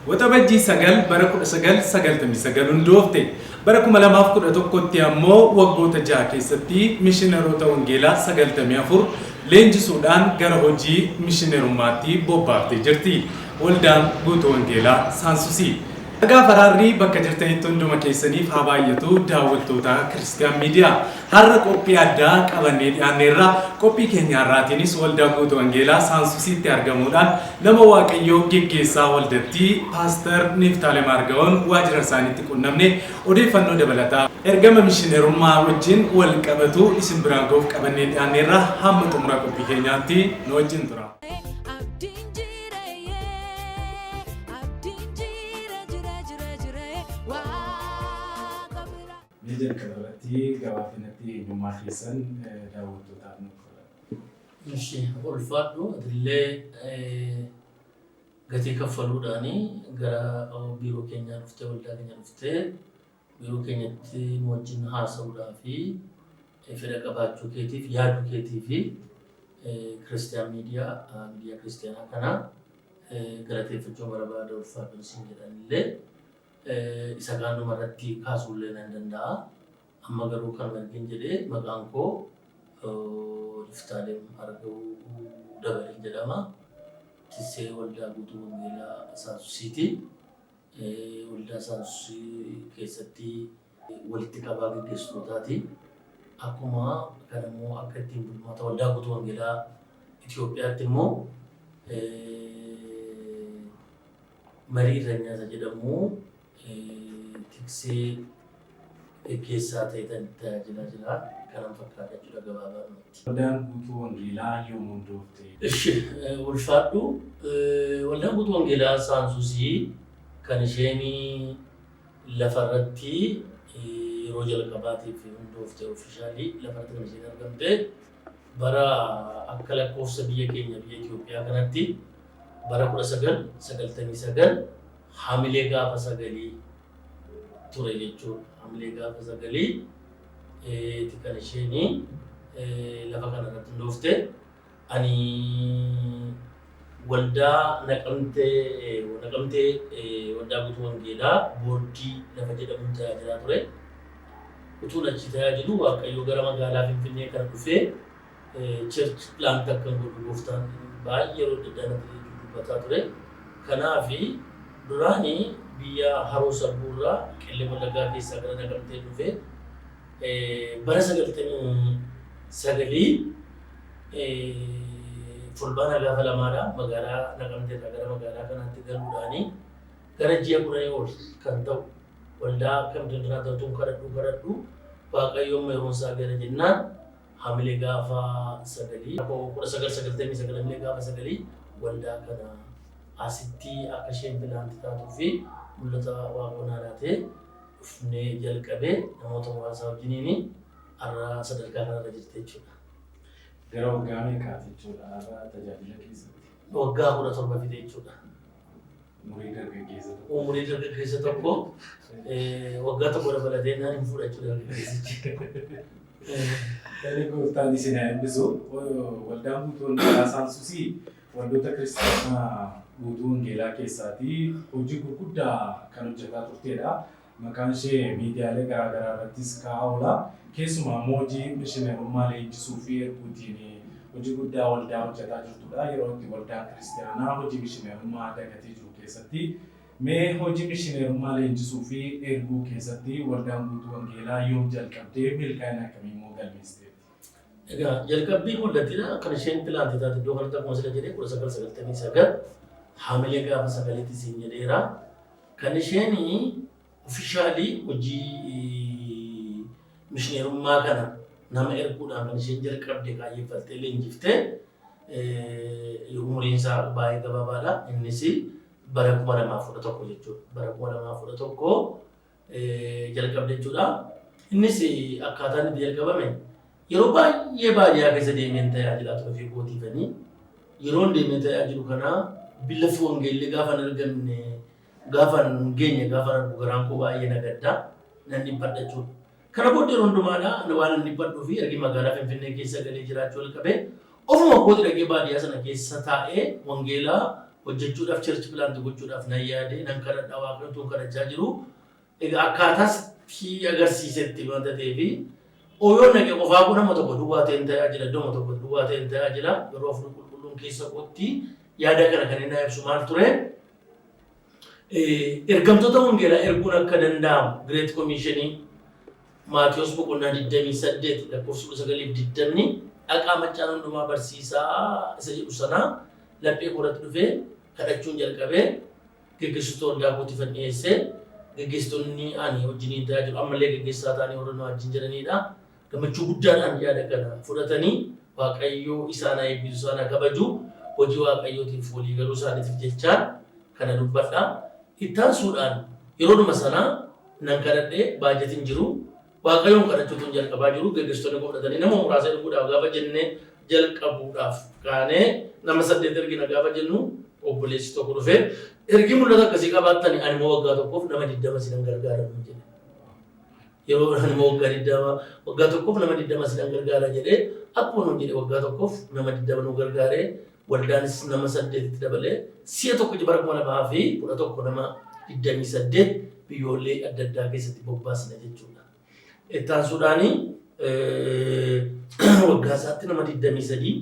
Waxabajjii 9 bara 1999 hundoofte bara 2011tti ammoo waggoota 6 keessatti mishiinaroota wangeelaa 94 leenjisuudhaan gara hojii mishiinarummaatti bobbaaftee jirti. Waldaan guutuu wangeelaa Saansusii. Dhagaa faraarrii bakka jirtanitti hunduma keessaniif haa baay'atu daawwattoota Kiristiyaan Miidiyaa. Har'a qophii addaa qabannee dhiyaanneerra. Qophii keenyaarraatiinis waldaa guutuu wangeelaa Saansusiitti argamuudhaan nama Waaqayyoo geggeessaa waldattii Paaster Niftaalem Argaa'oon waajjira isaaniitti qunnamne odeeffannoo dabalataa ergama mishiinarummaa wajjin wal qabatu isin biraan ga'uuf qabannee dhiyaanneerra. Hamma xumura qophii keenyaatti nu wajjin tura. Nijan kanarratti gabaabinatti eenyummaa keessan daawwattootaaf nuuf godha. Ishee ulfaadhu illee gatii kaffaluudhaanii gara biiroo keenyaa dhuftee waldaa keenya dhuftee biiroo keenyatti wajjin haasa'uudhaa fi fedha qabaachuu keetiif yaaduu keetii fi Kiristiyaan Miidiyaa Kiristiyaanaa kana galateeffachuu barbaada ulfaadhu isin jedhanillee isa gaanuma irratti kaasuullee nan danda'a. Amma garuu kan argin jedhee maqaan koo Niftaalem Argaa'oo Dabalee jedhama. Tissee waldaa guutuu wangeelaa Saansusiiti. Waldaa Saansusii keessatti walitti qabaa gaggeessitootaati. Akkuma kanammoo akka ittiin bulmaata waldaa guutuu wangeelaa Itoophiyaatti immoo marii irranyaata jedhamu tiksee gaggeessaa ta'etan tajaajilaa jira. Kanan fakkaata jechuudha gabaabumatti. Waldaan guutuu wangeelaa yoom hundoofte? Ulfaadhu waldaan guutuu wangeelaa Saansusii kan isheen lafarratti yeroo jalqabaatiif hundoofte ofishaalii lafarratti kan isheen argamte bara akka lakkoofsa biyya keenya biyya Itoophiyaa kanatti bara 1999 hamilee gaafa 9 ture jechuudha. Hamilee gaafa 9 kan isheen lafa kanarratti hundoofte. Ani waldaa naqamtee waldaa guutuu wangeelaa boordii lafa jedhamuun tajaajilaa ture. Utuun achi tajaajilu Waaqayyoo gara magaalaa Finfinnee kana dhufee church plant akka godhu gooftaan baay'ee yeroo deddeebi'anii dubbataa ture. Kanaafi duraanii biyya Haroo Sabbuurraa Qillee Wallaggaa keessaa gara Naqamtee dhufee bara 99 fulbaana gaafa lamaadha magaalaa Naqamteerraa gara magaalaa kanaatti galuudhaanii gara ji'a 10 ol kan ta'u waldaa akkamitti hundinaa ta'uun kadhadhu Waaqayyoon yeroo isaa gara jennaan hamilee gaafa 1999 hamilee gaafa 9 waldaa kana asitti akka isheen pilaanti taatuu fi mul'ata waaqonaa laatee dhufnee jalqabee namoota muraasa wajjiniin har'a sadarkaa kanarra jirti jechuudha. Gara waggaa meeqaati jechuudha tajaajila keessatti? Waggaa 17 fide jechuudha. Umurii dargaggeessa tokko waggaa tokko dabalatee naan hin fudhachuu dargaggeessichi. Inni gooftaan isin haa eebbisu. Waldaan guutuu wangeelaa Saansusii waldoota kiristaanaa guutuu wangeelaa keessaatii hojii gurguddaa kan hojjetaa turtedha. Maqaan ishee miidiyaalee garaagaraa irrattis ka'aa oola. Keessumaa immoo hojii mishiinarummaa leenjisuu fi erguutiin hojii guddaa waldaa hojjetaa jirtudha. Yeroo itti waldaan kiristaanaa hojii mishiinarummaa dagatee jiru keessatti mee hojii mishiinarummaa leenjisuu fi erguu keessatti waldaan guutuu wangeelaa yoom jalqabdee milkaa'ina akkamii immoo galmeessiteetti? Egaa jalqabbii waldattiidha. Kan isheen pilaantii taate iddoo kanatti akkuma sila jedhee 1999 hamilee gaafa 9tti siin jedheera. Kan isheen ofishaalii hojii mishiinarummaa kana nama erguudhaan kan isheen jalqabde kaayeffattee leenjiftee umuriin isaa baay'ee gabaabaadha. Innis bara 2011 jechuudha. Bara 2011 jalqabde jechuudha. Innis akkaataan itti jalqabame yeroo baay'ee baadiyyaa keessa deemeen tajaajilaa ture fi gootiifanii yeroo deemee tajaajilu kana billafi wangeellee gaafa hin argamne gaafa hin geenye gaafa argu garaan koo baay'ee nagaddaa nan dhibbadha jechuudha. Kana booddee yeroo hundumaadha waan nan dhibbadhuu fi ergi magaalaa Finfinnee keessa galee jiraachuu jalqabee ofuma kooti dhaqee baadiyyaa sana keessa taa'ee wangeelaa hojjechuudhaaf church plant gochuudhaaf nan yaade nan kadhadha waaqayyoon kadhachaa jiru. Egaa akkaatas agarsiisetti wanta ta'eefi ooyoon naqee qofaa kun nama tokko duwwaa ta'een tajaajila iddoo tokko duwwaa ta'een tajaajila garuu hafuurri qulqulluun keessa kootti yaada kana kan inni ibsu maal ture ergamtoota wangeelaa erguun akka danda'amu Great Commissionii Maatiyos boqonnaa 28 lakkoofsa 9:20 dhaqaa machaan hundumaa barsiisaa isa jedhu sana laphee koratti dhufee kadhachuun jalqabee geggeessitoota waldaa kootiif dhiyeessee geggeessitoonni ani wajjiniin tajaajilu ammallee geggeessaa ta'anii warra nu wajjin jiranidha. Gammachuu guddaadhaan yaada kana fudhatanii waaqayyoo isaan eebbisu isaan kabaju hojii waaqayyootiif walii galuu isaaniitiif jechaan kana dubbadha. Ittaansuudhaan yeroodhuma sana nan kadhadhee baajetiin jiru waaqayyoon kadhachuutu jalqabaa jiru geggeessitoonni fudhatanii nama muraasa erguudhaaf gaafa jennee jalqabuudhaaf kaanee nama 8 ergina gaafa jennu obboleessi tokko dhufee ergi mul'ata akkasii qabaattanii ani immoo waggaa tokkoof nama 20 sinan gargaaramu jedhe. Yeroo ani immoo waggaa tokkoof nama 20 sinan gargaara jedhee akkuma nuun jedhe waggaa tokkoof nama 20 nu gargaaree waldaanis nama 8tti dabalee si'a tokko bara 2011 nama 28 biyyoollee adda addaa keessatti bobbaasna jechuudha. Ittaansuudhaani waggaa isaatti nama 23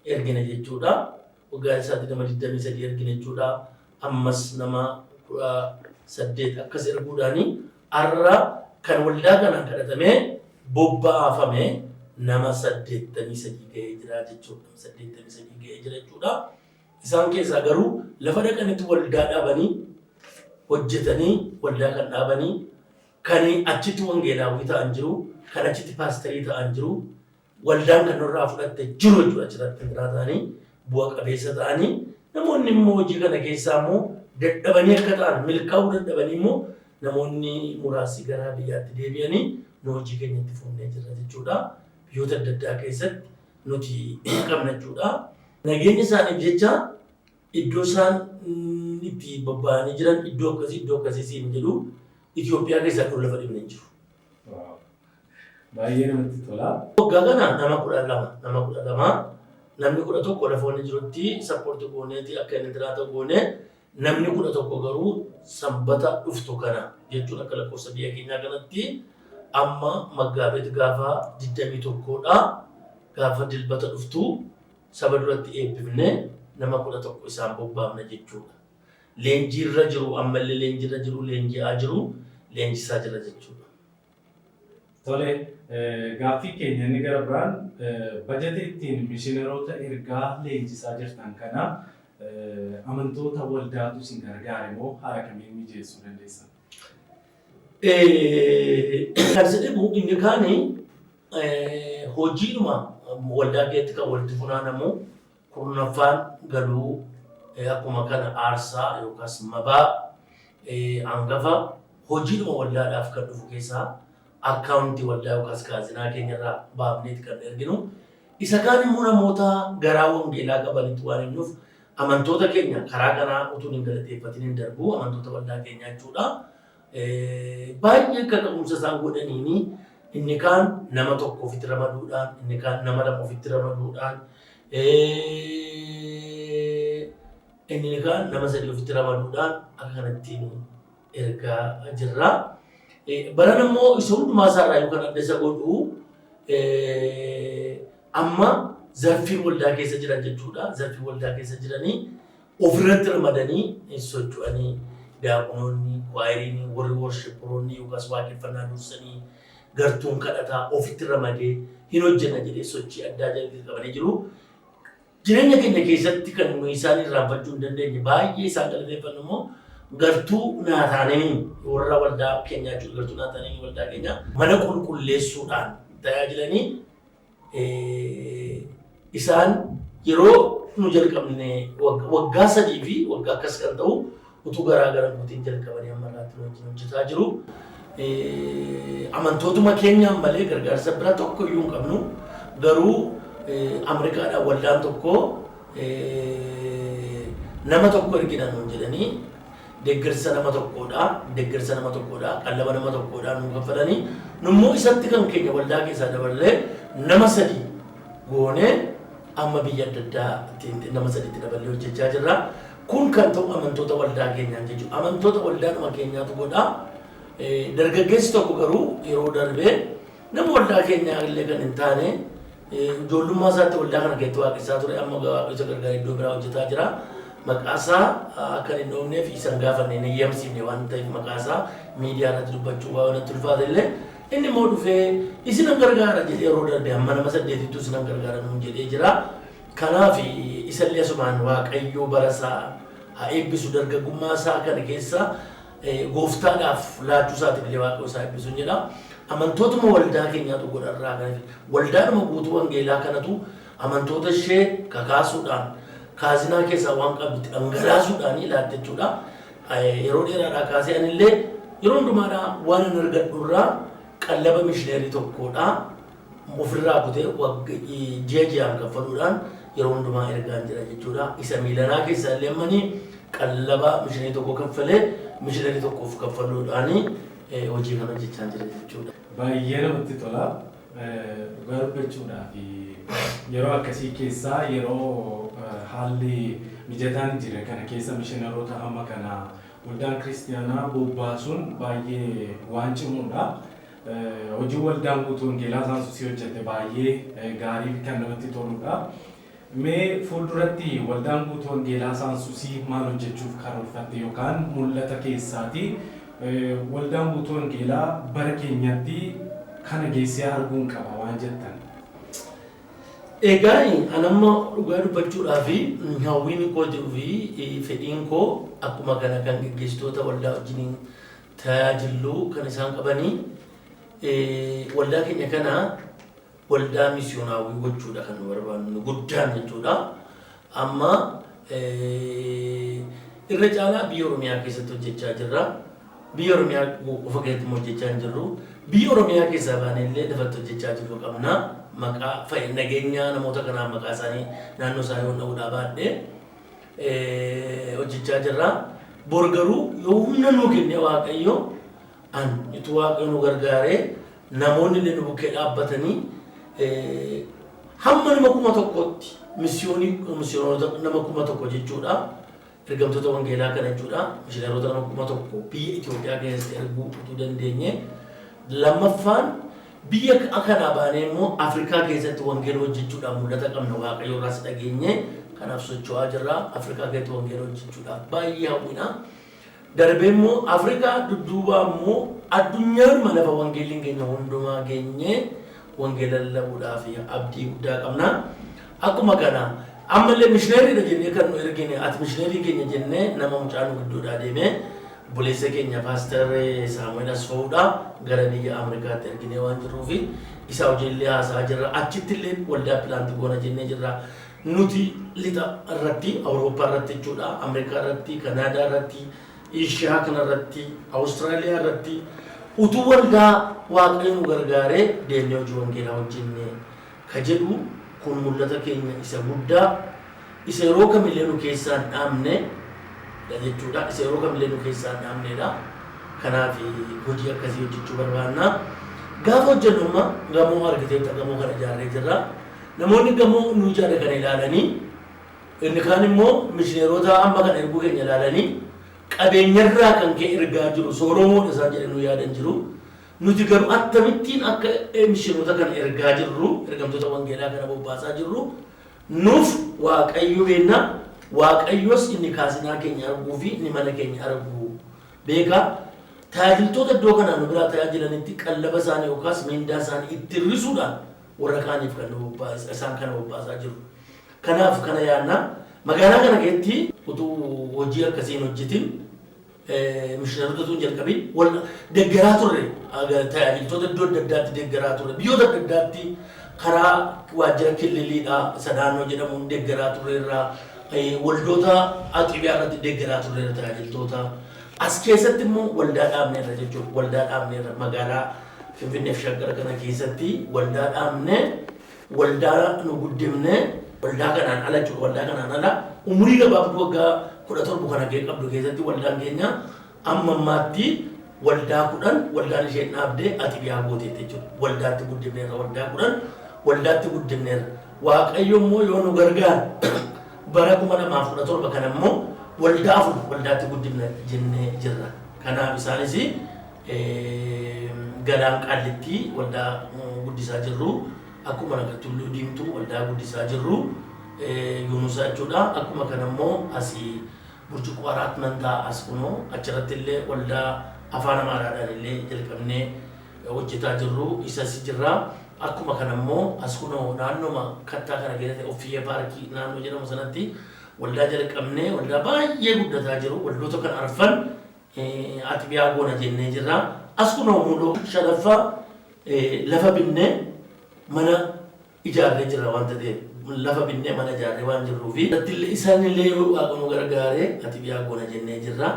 ergina jechuudha. Waggaa isaatti nama 23 ergina jechuudha. Ammas nama 18 akkas erguudhaani har'a kan waldaa kanaan kadhatamee bobbaafame nama 83 ga'ee jira jechuudha. 83 ga'ee jira jechuudha. Isaan keessaa garuu lafa dhaqanitti waldaa dhaabanii hojjetanii waldaa kan dhaabanii kan achitti wangeelaawwi ta'an jiru, kan achitti paasterii ta'an jiru, waldaan kan irraa fudhatte jiru jechuudha. Achirratti ta'anii bu'a qabeessa ta'anii namoonni immoo hojii kana keessaa immoo dadhabanii akka ta'an milkaa'uu dadhabanii immoo namoonni muraasni gara biyyaatti deebi'anii nu hojii keenyatti fuunnee jirra jechuudha. Biyyoota adda addaa keessatti nuti qabna jechuudha. Nageenya isaaniif jecha iddoo isaan itti bobba'anii jiran iddoo akkasii siin jedhu Itoophiyaa keessaa kan lafa dhibne jiru. Baay'ee namatti tola. Waggaa kana nama 12 namni 11 lafa inni jirutti sappoortii gooneeti akka inni jiraatu goone namni 11 garuu sanbata dhuftu kana jechuun akka lakkoofsa biyya keenyaa kanatti amma Maggaabet gaafa 21dha. Gaafa dilbata dhuftu saba duratti eebbifne nama 11 isaan bobbaafna jechuudha. Leenjii irra jiru ammallee leenjii irra jiru leenji'aa jiru leenjisaa jira jechuudha. Tole gaaffii keenya inni gara biraan bajetii ittiin mishiinaroota ergaa leenjisaa jirtan kana amantoota waldaatu isin gargaare moo haala kamiin mijeessuu dandeessan? Kan jedhamu inni kaani hojiidhuma waldaa keessatti kan walitti funaanamu kurnaffaan galuu akkuma kana aarsaa yookaas mabaa hangafa hojiidhuma waldaadhaaf kan dhufu keessaa akkaawuntii waldaa yookaas kaazinaa keenyarraa baafneeti kan erginu. Isa kaan immoo namoota garaa wangeelaa qabanitti waan hinnuuf amantoota keenya karaa kanaa utuu hin galateeffatin hin darbu amantoota waldaa keenyaa jechuudha. Baay'ee akka qabumsa isaan godhaniini inni kaan nama tokko ofitti ramaduudhaan inni kaan nama lama ofitti ramaduudhaan inni kaan nama 3 ofitti ramaduudhaan akka kanatti ergaa jirra. Baran immoo isa hundumaa isaarraa yookaan adda isa godhu amma zarfii waldaa keessa jiran jechuudha. Zarfii waldaa keessa jiranii ofirratti ramadanii socho'anii daaqonoonni, kwaayiriin, warri worshipporoonni yookaas waaqeffannaa dursanii gartuun kadhataa ofitti ramadee hin hojjenna jedhee sochii addaa jalatti qabanii jiru. Jireenya keenya keessatti kan nuyi isaan irraanfachuu hin dandeenye baay'ee isaan galateeffannu immoo gartuu naataananii warra waldaa keenyaa jechuudha. Gartuu naataananii waldaa keenyaa mana qulqulleessuudhaan tajaajilanii isaan yeroo nu jalqabne waggaa 3 fi waggaa akkas kan ta'u utuu garaa guutiin jalqabanii amma irraatti wajjin hojjetaa jiru. Amantootuma keenyaan malee gargaarsa biraa tokko iyyuu hin qabnu. Garuu Ameerikaadhaan waldaan tokko nama tokko ergina nuun jedhanii deeggarsa nama tokkodha. Qallaba nama tokkodha nuun kaffalanii nummoo isatti kan keenya waldaa keessaa dabalee nama 3 goonee amma biyya adda addaa nama 3tti dabalee hojjechaa jirra. kun kan ta'u amantoota waldaa keenyaa jechuudha. Amantoota waldaa keenyaatu godha. Dargaggeessi tokko garuu yeroo darbee nama waldaa keenyaa illee kan hin taane ijoollummaa isaatti waldaa kana keessatti waaqessaa ture amma isa gargaara iddoo biraa hojjetaa jira. Maqaasaa akka hin dhoofneef isan gaafanne hin eeyyamsiifne waan ta'eef maqaasaa miidiyaa irratti dubbachuu waan itti ulfaate illee inni immoo dhufee isinan gargaara jedhee yeroo darbee amma nama 8 isinan gargaara nuun jedhee jira. Kanaaf isallee asumaan waaqayyoo barasaa haa eebbisu dargaggummaa isaa kana keessa gooftaadhaaf laachuu isaatiif illee waaqayyoo isaa eebbisuun jedha. Amantootuma waldaa keenyaatu godharraa kan waldaadhuma guutuu wangeelaa kanatu amantoota ishee kakaasuudhaan kaazinaa keessaa waan qabdu dhangalaasuudhaan ilaalte jechuudha. Yeroo dheeraadhaa kaasee anillee yeroo hundumaadhaa waan hin argadhurraa qallaba mishineerii tokkodha. Ofirraa kutee ji'a ji'aan kaffaluudhaan yeroo hundumaa ergaan jira jechuudha. Isa miilanaa keessaa illee ammanii qallaba mishineerii tokko kaffalee mishineerii tokkoof kaffaluudhaan hojii kana hojjechaa jira jechuudha. Baay'ee namatti tola. Garbachuudhaaf yeroo akkasii keessaa yeroo haalli mijataan jira kana keessa mishiinaroota hamma kana waldaan kiristiyaanaa bobbaasuun baay'ee waan cimuudha. Hojii waldaan guutuu wangeelaa Saansusii hojjette baay'ee gaarii kan namatti toludha. Mee fuulduratti waldaan guutuu wangeelaa Saansusii maal hojjechuuf karoorfatte yookaan mul'ata keessaati waldaan guutuu wangeelaa bara keenyatti kana geessee arguun qaba waan jettan. Egaa anamma dhugaa dubbachuudhaaf hawwiin koo jiruu fi fedhiin koo akkuma kana kan gaggeessitoota waldaa wajjin tajaajilu kan isaan qabanii waldaa keenya kana waldaa misiyoonaawii gochuudha kan barbaannu guddaan jechuudha. Amma irra caalaa biyya Oromiyaa keessatti hojjechaa jirra. Biyya Oromiyaa qofa keessatti hojjechaa hin jirru. Biyya Oromiyaa keessaa baanee illee lafatti hojjechaa jirru qabna. Maqaa fayyina nageenya namoota kanaa maqaa isaanii naannoo isaa yoo dha'uudhaa baadhee hojjechaa jirra. Bor garuu yoo humna nuu kenne waaqayyo itu waaqayyo nu gargaaree namoonni illee nu bukkee dhaabbatanii hamma nama 1,000tti misiyoonota nama 1,000 jechuudha. Ergamtoota wangeelaa kana jechuudha. Mishiinaroota nama 1,000 biyya Itoophiyaa keessatti erguu utuu dandeenye. Lammaffaan biyya kanaa baanee immoo Afrikaa keessatti wangeela hojjechuudhaaf mul'ata qabna waaqayyo irraas dhageenye kanaaf socho'aa jirra. Afrikaa keessatti wangeela hojjechuudhaaf baay'ee hawwina. Darbee immoo Afrikaa dudduubaa immoo addunyaan lafa wangeelli keenya hundumaa geenye wangeela lallabuudhaaf abdii guddaa qabna. Akkuma kana ammallee mishineeriidha jennee kan nu ergine ati mishineerii keenya jennee nama mucaan guddoodhaa deemee buleessa keenya Paaster Saamu'eel Asfaa'uudha gara biyya Ameerikaatti erginee waan jirruufi isa hojiillee haasaa jirra. Achitti illee waldaa pilaantii goona jennee jirra. Nuti lixa irratti Awurooppaa irratti jechuudha. Ameerikaa irratti, Kanaadaa irratti, Eeshiyaa kana irratti, Awustiraaliyaa irratti utuu waldaa waaqayyo nu gargaaree deemnee hojii wangeelaa hojjennee ka jedhu kun mul'ata keenya isa guddaa isa yeroo kamillee nu keessaan dhaamne jechuudha. Isa yeroo kamillee nu keessaan dhaamnedha. Kanaaf hojii akkasii hojjechuu barbaanna. Gaafa hojjennu amma gamoo argiteetta gamoo kana ijaarree jirra. Namoonni gamoo nu ijaarre kana ilaalanii inni kaan immoo mishineerota amma kana erguu keenya ilaalanii qabeenyarraa kan ka'e ergaa jiru sooromoodha isaan jedhanii yaadan jiru. Nuti garuu akkamittiin akka mishineerota kana ergaa jirru ergamtoota wangeelaa kana bobbaasaa jirru nuuf waaqayyo beekna. Waaqayyos inni kaazinaa keenya arguu fi inni mana keenya arguu beeka. Tajaajiltoota iddoo kanaa nu biraa tajaajilanitti qallaba isaanii yookaas mindaa isaanii itti hir'isuudhaan warra kaaniif kan isaan kana bobbaasaa jiru. Kanaaf kana yaadna magaalaa kana keessatti utuu hojii akkasiin hojjetin mishineerota tun jalqabin wal deeggaraa turre tajaajiltoota iddoo adda addaatti deeggaraa turre biyyoota adda addaatti karaa waajjira kililiidhaa sadaanoo jedhamuun deeggaraa turre irraa waldoota atiibiyaa irratti deeggaraa turre tajaajiltoota as keessatti immoo waldaa dhaabneerra jechuudha. Waldaa dhaabneerra magaalaa Finfinnee fi Shaggara kana keessatti waldaa dhaabne waldaa nu guddifne waldaa kanaan ala jechuudha. Waldaa kanaan ala umurii gabaabduu waggaa 17 kana qabdu keessatti waldaan keenya amma ammaatti waldaa 10 waldaan isheen dhaabdee atiibiyaa gooteetti jechuudha. Waldaatti guddifneerra waldaa 10 waldaatti guddifneerra. Waaqayyo immoo yoo nu gargaara bara 2017 kana immoo waldaa afur waldaatti guddifna jennee jirra. Kanaaf isaanis Galaan Qaallitti waldaa guddisaa jirru, akkuma kana Tulluu Diimtuu waldaa guddisaa jirru, Yuunusaa jechuudha. Akkuma kana immoo asii Burcuqqoo Araat Mantaa as kunoo achirratti illee waldaa afaan Amaaraadhaan illee jalqabnee hojjetaa jirru isas jirra. Akkuma kana immoo as kunoo naannoma kattaa kana keessatti Ofiyyee Paarkii naannoo jedhamu sanatti waldaa jalqabnee waldaa baay'ee guddataa jiru. Waldoota kan arfan Atibiyaa Goona jennee jirra. As kunoo mul'oo shanaffaa lafa binnee mana ijaarree jirra wanta ta'eef lafa binnee mana ijaarree waan jirruufi isaanillee Waaqni gargaaree Atibiyaa Goona jennee jirra.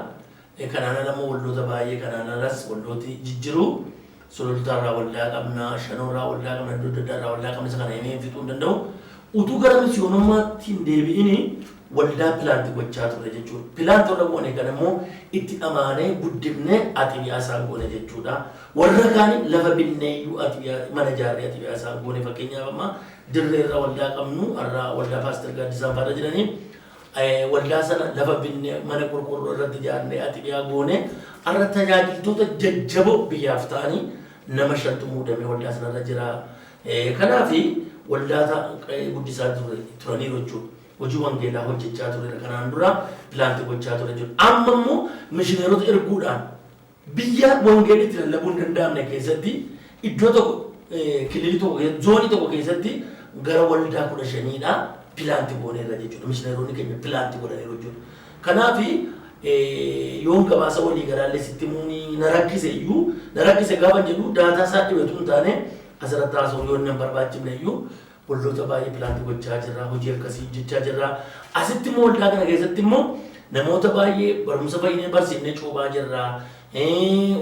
Kanaan ala immoo waldoota baay'ee kanaan alas waldooti jijjiru. Sulultaarraa waldaa qabna, Shanoorraa waldaa qabna, Iddoo adda addaarraa waldaa qabna. Isa kana himee fixuu hin danda'u. Utuu gara misiyoonommaatti hin deebi'in waldaa pilaanti gochaa ture jechuudha. Pilaanti warra goone kana immoo itti dhamaanee guddifnee Atibiyaa isaan goone jechuudha. Warra kaanii lafa binneeyyuu mana ijaarree Atibiyaa isaan goone fakkeenyaaf amma dirreerra waldaa qabnu har'a waldaa Paaster Gaaddisaan faana jiranii waldaa sana lafa binnee mana qulqulluu irratti ijaarree Atibiyaa goone har'a tajaajiltoota jajjaboo biyyaaf ta'anii nama shantu muudamee waldaa sanarra jira. Kanaaf waldaa guddisaa turaniiru jechuudha. Hojii wangeelaa hojjechaa ture kanaan dura pilaanti gochaa ture jechuudha. Amma immoo mishineerota erguudhaan biyya wangeelitti lallabuun danda'amne keessatti iddoo tokko kililii tokko zoonii tokko keessatti gara waldaa 15dha pilaanti gooneerra jechuudha. Mishineeronni keenya pilaanti godhaniiru jechuudha. Kanaaf yoon gabaasa walii garaallee sitti muuni na rakkise iyyuu na rakkise gaafa jedhu daataa isaa dhibeetu hin taane asirratti haasa'uu yoo hin barbaachifne iyyuu waldoota baay'ee pilaanti gochaa jirra, hojii akkasii hojjechaa jirra. Asitti immoo waldaa kana keessatti immoo namoota baay'ee barumsa fayyinee barsiifnee cuubaa jirra.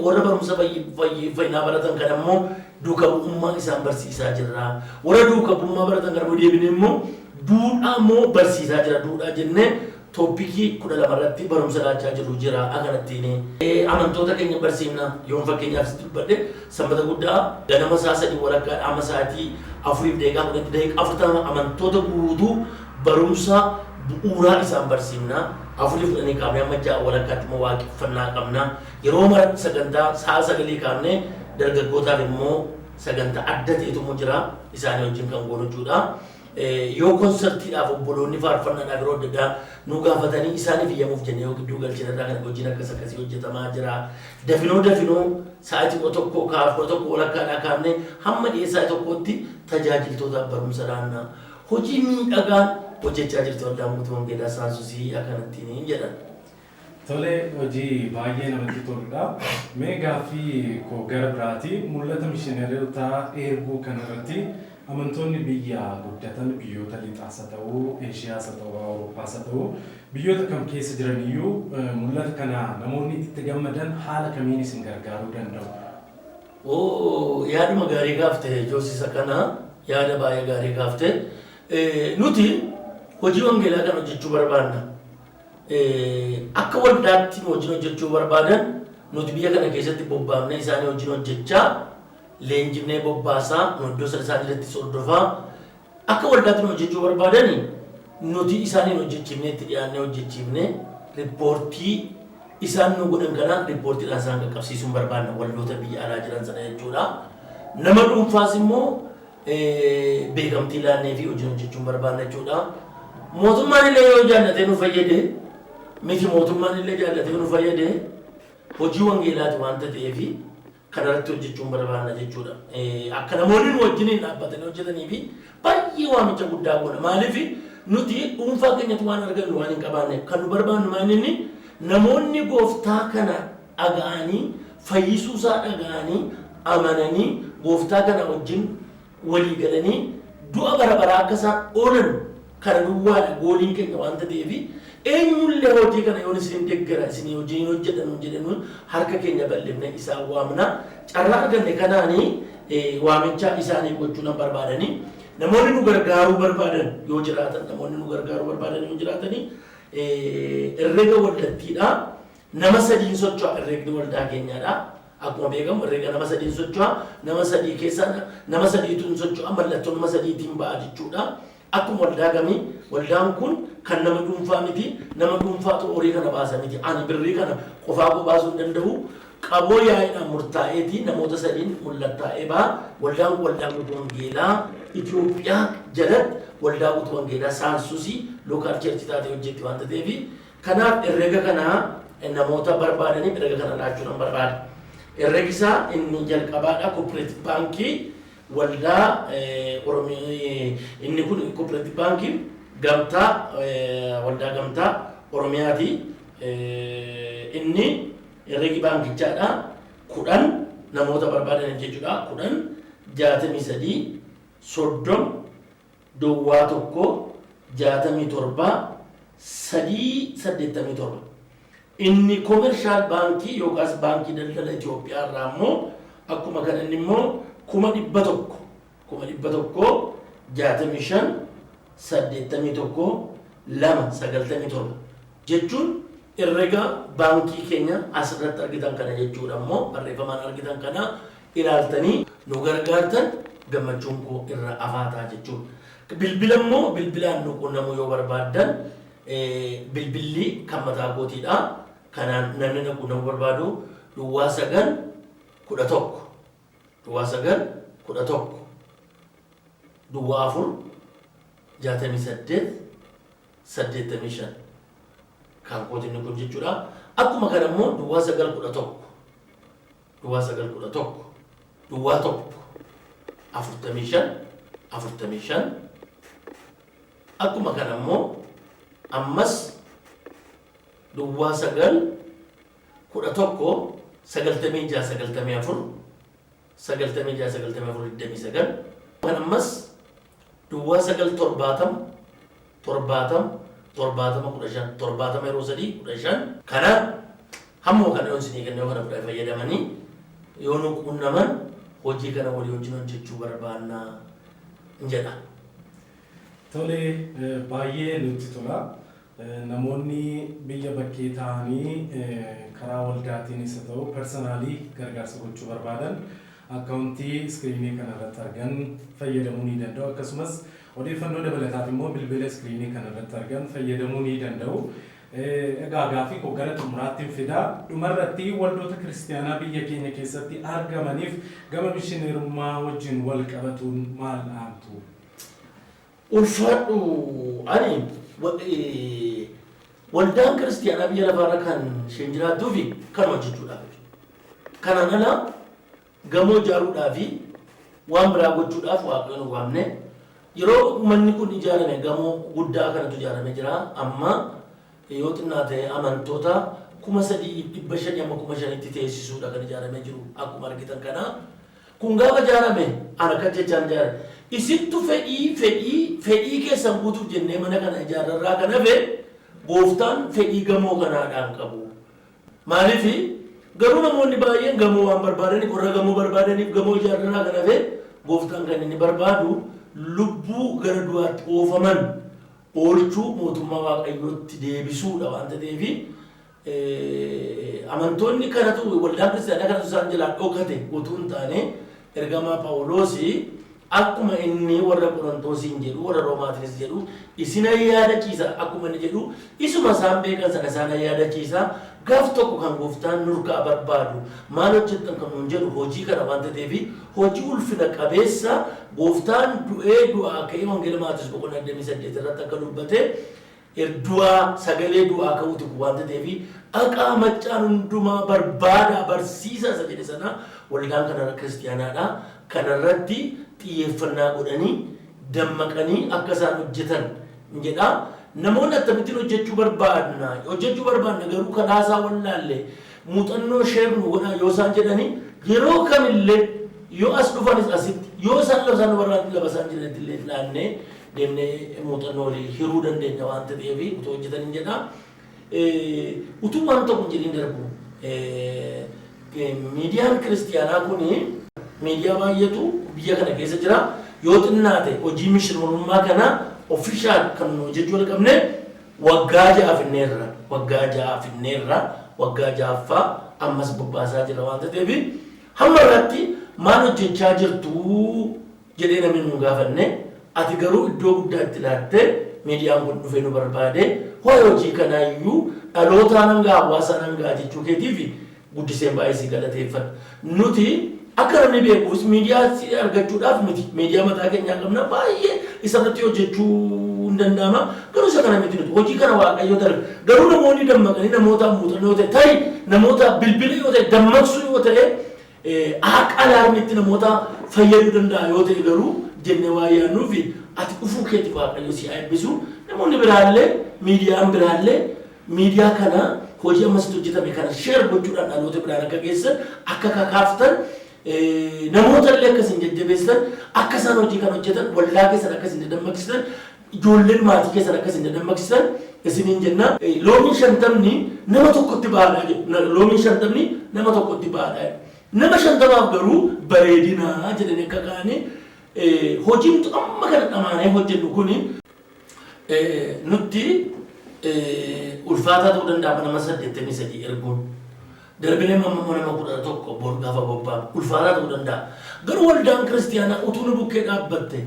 Warra barumsa fayyinaa baratan kana immoo duuka bu'ummaa isaan barsiisaa jirra. Warra duuka bu'ummaa baratan kana deebinee immoo duudhaa immoo barsiisaa jira. Duudhaa jennee toopikii 12 irratti barumsa laachaa jiru jira. Akanattiin amantoota keenya barsiifna yoon fakkeenyaaf sitti dubbadhe sanbata guddaa ganama saa 3 walakkaa amma sa'aatii 4 deeqaa 10 deeqaa 40 amantoota guutuu barumsa bu'uuraa isaan barsiifna. 4 fudhanii kaafnee amma 6 walakkaatti immoo waaqeffannaa qabna. Yeroo mara sagantaa saa 9 kaafnee dargaggootaaf immoo sagantaa adda ta'etu immoo jira isaanii wajjin kan goonu jechuudha. Yoo konsertiidhaaf obboloonni faarfannaadhaaf yeroo adda addaa nu gaafatanii isaaniif iyyamuuf jennee yoo gidduu galchinarraa kan hojiin akkasii hojjetamaa jira. Dafinoo sa'aatii tokko kaafnee tokko walakkaadhaa kaafnee hamma dhiyeessaa tokkotti tajaajiltootaaf barumsa laannaa. Hojii miidhagaan hojjechaa jirti waldaan guutuu wangeelaa Saansusii akkanattiin jedhan. Tole hojii baay'ee namatti toludha. Mee gaaffii koo gara biraati mul'ata mishineerota erguu kanarratti amantoonni biyya guddatan biyyoota lixaas haa ta'uu, Eeshiyaas haa ta'uu, Awuroopaas haa ta'uu biyyoota kam keessa jiran iyyuu mul'ata kana namoonni itti gammadan haala kamiin isin gargaaruu danda'u? Yaaduma gaarii gaafte Joosisa kana yaada baay'ee gaarii gaafte. Nuti hojii wangeelaa kan hojjechuu barbaanna. Akka waldaatti hojii hojjechuu barbaadan nuti biyya kana keessatti bobbaafnee isaanii hojii hojjechaa leenjifnee bobbaasaa iddoo isaanii irratti sordofaa akka waldaatti hojjechuu barbaadani nuti isaanii hojjechiifnee itti dhiyaannee hojjechiifnee riippoortii isaan nu godhan kana riippoortiidhaan isaan qaqqabsiisuun barbaanna waldoota biyya alaa jiran sana jechuudha. Nama dhuunfaas immoo beekamtii laannee fi hojii hojjechuun barbaanna jechuudha. Mootummaan illee yoo jaallatee nu fayyade miti mootummaan illee jaallatee nu fayyade hojii wangeelaati waanta ta'eefi kanarratti hojjechuun barbaanna jechuudha. Akka namoonni nu wajjiniin dhaabbatanii hojjetanii fi baay'ee waamicha guddaa goona. Maaliif nuti dhuunfaa keenyatti waan argannu waan hin qabaanne kan nu barbaannu maalinni namoonni gooftaa kana dhaga'anii fayyisuusaa dhaga'anii amananii gooftaa kana wajjin walii galanii du'a bara baraa akka isaan oolan kana duwwaadha gooliin keenya waanta ta'eefi eenyullee hojii kana yoon isin deeggara isin hojiin hojjetan jedhanu harka keenya bal'ifne isaan waamna. Carraa arganne kanaanii waamicha isaanii gochuun barbaadanii namoonni nu gargaaruu barbaadan yoo jiraatan namoonni nu gargaaruu barbaadan yoo jiraatanii herrega waldattiidha. Nama sadiin socho'a herregni waldaa keenyaadha. Akkuma beekamu herrega nama sadiin socho'a. Nama sadii keessaa nama sadiitu socho'a mallattoo nama sadiitiin ba'a jechuudha. akkuma waldaa gamii waldaan kun kan nama dhuunfaa miti nama dhuunfaatu horii kana baasa miti ani birrii kana qofaa baasuu hin danda'u qaboo yaa'idhaan murtaa'eeti namoota sadiin mul'attaa'ee ba'a waldaan guutuu wangeelaa Itoophiyaa jalatti waldaa guutuu wangeelaa Saansuusii lookaal cheerchi taatee hojjetti waan ta'eef kanaaf herrega kanaa namoota barbaadaniif herrega kana laachuudhaan barbaada. Herregi isaa inni jalqabaadha Cooperative Baankii waldaa inni kun Cooperative Baankii gamtaa waldaa gamtaa Oromiyaati inni herregi baankichaadha 10 namoota barbaadan jechuudha 10 63 30 duwwaa tokko 67 387 inni commercial baankii yookaas baankii daldala Itoophiyaa irraa immoo akkuma kan inni immoo 100 65 81 297 jechuun herrega baankii keenya asirratti argitan kana jechuudha immoo barreeffamaan argitan kana ilaaltanii nu gargaartan gammachuun koo irra afaataa jechuudha. Bilbila immoo bilbilaan nu quunnamuu yoo barbaaddan bilbilli kan mataa kootiidha. Kanaan namni na quunnamuu barbaadu duwwaa 9 11 duwwaa 9 11 duwwaa 4 68 85 kan kootiin kun jechuudha. Akkuma kana immoo duwwaa 9 11 duwwaa 9 11 duwwaa 1 45 45 akkuma kana immoo ammas duwwaa 9 11 96 94 96 94 29 kan ammas duwwaa 9 70 70 70 yeroo sadii 15 kana hammoo kana yoo isin eegannoo kana fudhate fayyadamanii yoo nu quunnaman hojii kana walii wajjin hojjechuu barbaanna jedha. Tole baay'ee nutti tola. Namoonni biyya bakkee ta'anii karaa waldaatiinis haa ta'u personaalii gargaarsa gochuu barbaadan akkaawuntii iskiriinii kanarratti argan fayyadamuu ni danda'u. Akkasumas odeeffannoo dabalataaf immoo bilbila iskiriinii kanarratti argan fayyadamuu ni danda'u. Egaa gaaffii koo gara xumuraatti fidaa dhumarratti waldoota kiristaanaa biyya keenya keessatti argamaniif gama mishineerummaa wajjin wal qabatuun maal dhaamtu? Ulfaadhu ani waldaan kiristaanaa biyya lafaarra kan isheen jiraattuu fi kan hojjechuudhaaf kanaan ala gamoo ijaaruudhaaf waan biraa gochuudhaaf waaqayyoon waamne yeroo manni kun ijaarame gamoo guddaa kanatu ijaaramee jira amma yoo xinnaa ta'e amantoota 3,500 amma 5,000tti teessisuudha kan ijaaramee jiru akkuma argitan kana kun gaafa ijaarame ana kan jechaan ijaarame isittu fedhii keessan guutuuf jennee mana kana ijaararraa kan hafe gooftaan fedhii gamoo kanaadhaan qabu. Maaliif garuu namoonni baay'een gamoo waan barbaadaniif warra gamoo barbaadaniif gamoo ijaararraa kan hafe gooftaan kan inni barbaadu lubbuu gara du'aatti oofaman oolchuu mootummaa waaqayyootti deebisuudha waan ta'eef amantoonni kanatu waldaan kiristaanaa kanatu isaan jalaa dhokate utuu hin taane ergamaa Phaawuloosii akkuma inni warra Qorontoosiin jedhu warra Roomaatiinis jedhu isin yaadachiisa akkuma inni jedhu isuma isaan beekan sana isaan yaadachiisa gaaf tokko kan gooftaan nurkaa barbaadu maal hojjettan kan nuun jedhu hojii kana waan ta'eef hojii ulfina qabeessa gooftaan du'ee du'aa ka'ee wangeela Maatiyoos boqonnaa 28 irratti akka dubbate du'aa sagalee du'aa ka'uuti waan ta'eef dhaqaa maccaan hundumaa barbaada barsiisa isa jedhe sana waldaan kana kiristaanaadha kanarratti xiyyeeffannaa godhanii dammaqanii akka isaan hojjetan jedha. Namoonni akkamittiin hojjechuu barbaadna garuu kanaasaa wallaalle muuxannoo sheernu godhaa yoo isaan jedhanii yeroo kamillee yoo as dhufanis asitti yoo isaan labsaan warraatti laba isaan jedhanitti illee ilaannee deemnee muuxannoo olii hiruu dandeenya waan ta'eef utuu hojjetanii jedha. Utuu waan tokko jedhiin darbu miidiyaan kiristaanaa kuni miidiyaa baay'eetu biyya kana keessa jira yoo xinnaate hojii mishiroomummaa kana ofishaal kan hojjechuu qabne waggaa 6 waggaa 6ffaa ammas bobbaasaa jira waan ta'eef hamma irratti maal hojjechaa jirtu jedhee namni nu gaafanne ati garuu iddoo guddaatti laattee miidiyaan kun dhufee nu barbaade hojii kanaayyuu dhalootaan hangaa hawaasaa hangaa jechuu keetiif guddiseen baay'ee si galateeffadha. Nuti akka namni beekuus miidiyaa argachuudhaaf miti miidiyaa mataa keenyaa qabna baay'ee isarratti hojjechuu hin danda'ama garuu isa kana miti nuti hojii kana waaqayyoo darbe garuu namoonni dammaqanii namoota muuxannoo yoo ta'e namoota bilbila yoo ta'e dammaqsuu yoo ta'e alaarmitti namoota fayyaduu danda'a yoo ta'e garuu jennee waa yaadnuu fi ati dhufuu keetii waaqayyoo si eebbisu namoonni biraallee miidiyaan biraallee miidiyaa kana hojii ammasitti hojjetame kana sheer gochuudhaan dhaloota biraan akka geessan akka kakaaftan namoota illee akkasiin jajjabeessan akka isaan hojii kan hojjetan waldaa keessan akkasiin dammaqsisan ijoolleen maatii keessan akkasiin dammaqsisan isiniin jenna loomiin 50 nama tokkotti baadhaa jedhu loomiin 50 nama tokkotti baadhaa nama 50 garuu bareedinaa jedhanii akka kaanii hojiin amma kana dhamaanee hojjennu kuni nutti ulfaataa ta'uu danda'a nama 83 erguun darbinee nama 11 bor gaafa bobbaa ulfaataa ta'uu danda'a garuu waldaan kiristiyaanaa utuu nu bukkee dhaabbatte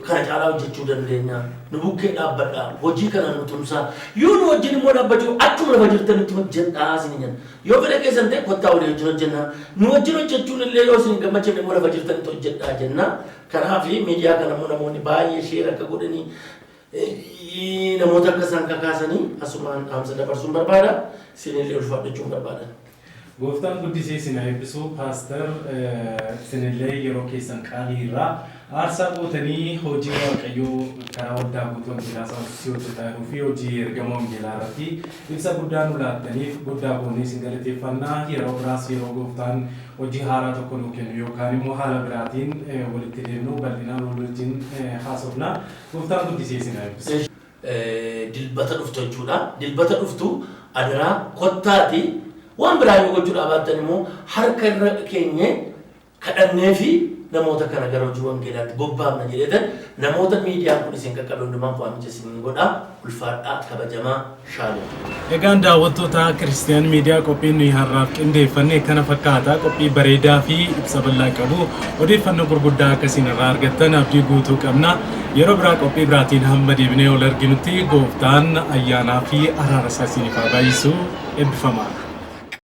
kana caalaa hojjechuu dandeenya nu bukkee dhaabbadhaa hojii kana nu tumsaa yoo nu wajjin immoo dhaabbachuu achuma lafa jirtanitti hojjedhaa isin jenna yoo fedha keessan ta'e kottaa walii wajjin hojjenna nu wajjin hojjechuun illee yoo isin gammachiifne immoo lafa jirtanitti hojjedhaa jenna kanaaf miidiyaa kana immoo namoonni baay'ee sheer akka godhanii namoota akka isaan kakaasanii asumaan dhaamsa dabarsuun barbaada isinillee ulfaadhachuun barbaada. Gooftaan guddisee isin eebbisuu paaster isinillee yeroo keessan qaalii irraa aarsaa gootanii hojii waaqayyoo karaa waldaa guutuu wangeelaa saawwatii hojjetaa jiruu fi hojii ergama wangeelaa irratti ibsa guddaa nu laattaniif guddaa goonee isin galateeffannaa yeroo biraas yeroo gooftaan hojii haaraa tokko nu kennu yookaan immoo haala biraatiin walitti deemnu bal'inaan wal wajjin haasofna. Gooftaan guddisee isin eebbisu. Dilbata dhuftu jechuudha. Dilbata dhuftu adaraa kottaati waan biraa yoo gochuudhaaf baattan immoo harka irra keenye kadhannee fi namoota kana gara hojii wangeelaatti bobbaafna jedheetan namoota miidiyaan kun isin qaqqabe hundumaan waamicha isin godha ulfaadhaa kabajamaa shaaloo. Egaan daawwattoota Kiristiyaan miidiyaa qophiin nuyi har'aaf qindeeffanne kana fakkaata qophii bareedaa fi ibsa bal'aa qabu odeeffannoo gurguddaa akkasiin irraa argattan abdii guutuu qabna. Yeroo biraa qophii biraatiin hamma deebinee ol arginutti gooftaan ayyaanaa fi araara isaa isiniif haa baay'isu eebbifamaa.